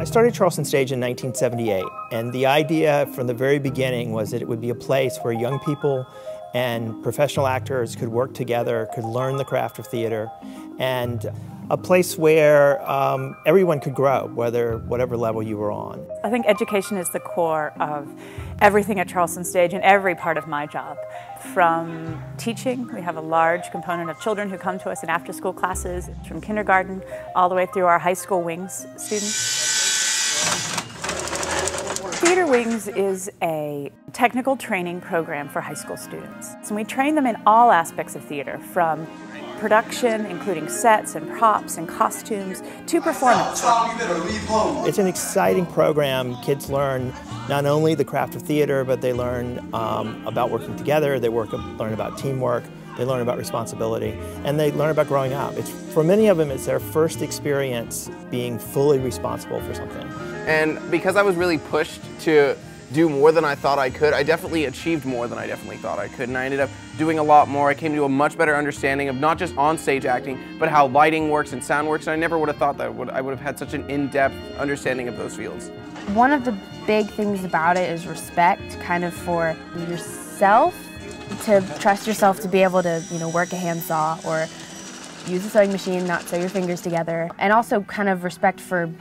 I started Charleston Stage in 1978, and the idea from the very beginning was that it would be a place where young people and professional actors could work together, could learn the craft of theater, and a place where everyone could grow, whatever level you were on. I think education is the core of everything at Charleston Stage and every part of my job. From teaching, we have a large component of children who come to us in after-school classes, from kindergarten all the way through our high school wings students. TheatreWings is a technical training program for high school students. So we train them in all aspects of theater, from production, including sets and props and costumes, to performance. It's an exciting program. Kids learn not only the craft of theater, but they learn about working together, they learn about teamwork, they learn about responsibility, and they learn about growing up. For many of them, it's their first experience being fully responsible for something. And because I was really pushed to do more than I thought I could, I definitely achieved more than I definitely thought I could, and I ended up doing a lot more. I came to a much better understanding of not just on-stage acting, but how lighting works and sound works, and I never would have thought that I would have had such an in-depth understanding of those fields. One of the big things about it is respect, kind of for yourself, to trust yourself to be able to, work a handsaw or use a sewing machine, not sew your fingers together, and also kind of respect for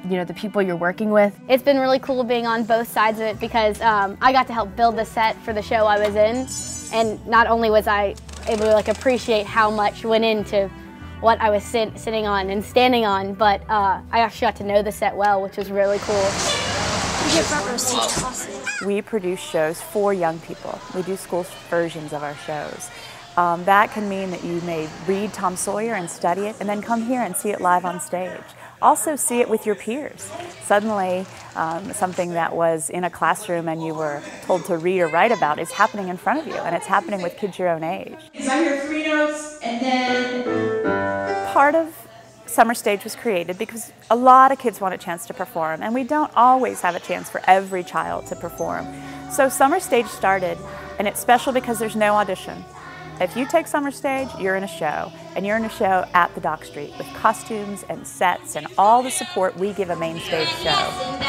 the people you're working with. It's been really cool being on both sides of it because I got to help build the set for the show I was in, and not only was I able to appreciate how much went into what I was sitting on and standing on, but I actually got to know the set well, which was really cool. We get front row seats classes. We produce shows for young people. We do school versions of our shows. That can mean that you may read Tom Sawyer and study it, and then come here and see it live on stage. Also see it with your peers. Suddenly, something that was in a classroom and you were told to read or write about is happening in front of you, and it's happening with kids your own age. I hear 3 notes, and then... Part of Summer Stage was created because a lot of kids want a chance to perform, and we don't always have a chance for every child to perform. So Summer Stage started, and it's special because there's no audition. If you take Summer Stage, you're in a show, and you're in a show at the Dock Street with costumes and sets and all the support we give a main stage show.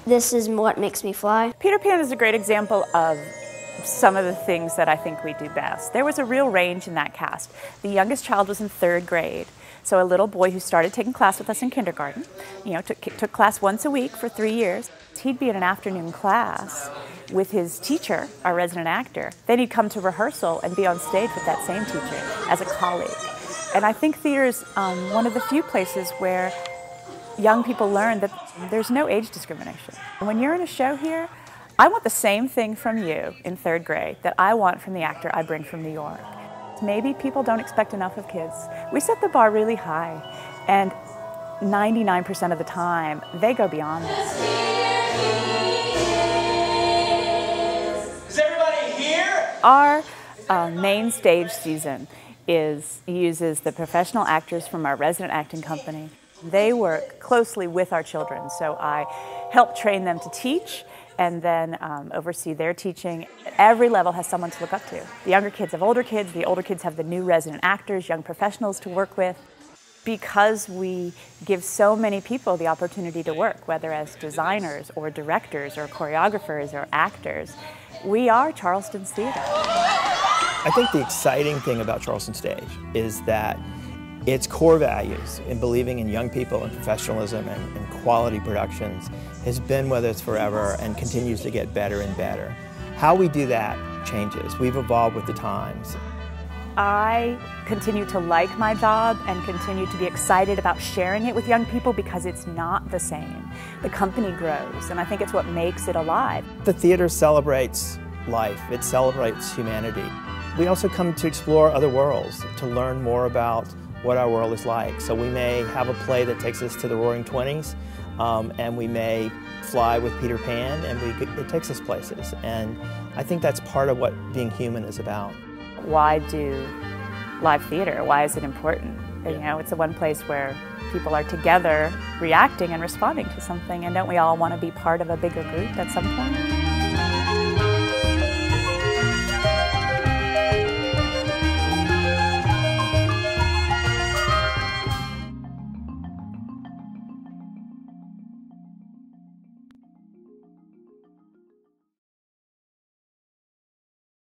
This is what makes me fly. Peter Pan is a great example of some of the things that I think we do best. There was a real range in that cast. The youngest child was in 3rd grade, so a little boy who started taking class with us in kindergarten, took class once a week for 3 years. He'd be in an afternoon class with his teacher, our resident actor. Then he'd come to rehearsal and be on stage with that same teacher as a colleague. And I think theater is one of the few places where young people learn that there's no age discrimination. When you're in a show here, I want the same thing from you in 3rd grade that I want from the actor I bring from New York. Maybe people don't expect enough of kids. We set the bar really high, and 99% of the time, they go beyond that. Our main stage season uses the professional actors from our resident acting company. They work closely with our children, so I help train them to teach and then oversee their teaching. Every level has someone to look up to. The younger kids have older kids, the older kids have the new resident actors, young professionals to work with. Because we give so many people the opportunity to work, whether as designers or directors or choreographers or actors, we are Charleston's theater. I think the exciting thing about Charleston Stage is that its core values in believing in young people and professionalism and quality productions has been with us forever and continues to get better and better. How we do that changes. We've evolved with the times. I continue to like my job and continue to be excited about sharing it with young people because it's not the same. The company grows, and I think it's what makes it alive. The theater celebrates life. It celebrates humanity. We also come to explore other worlds, to learn more about what our world is like. So we may have a play that takes us to the Roaring 20s, and we may fly with Peter Pan, and it takes us places. And I think that's part of what being human is about. Why do live theater? Why is it important? It's the one place where people are together reacting and responding to something, and don't we all want to be part of a bigger group at some point?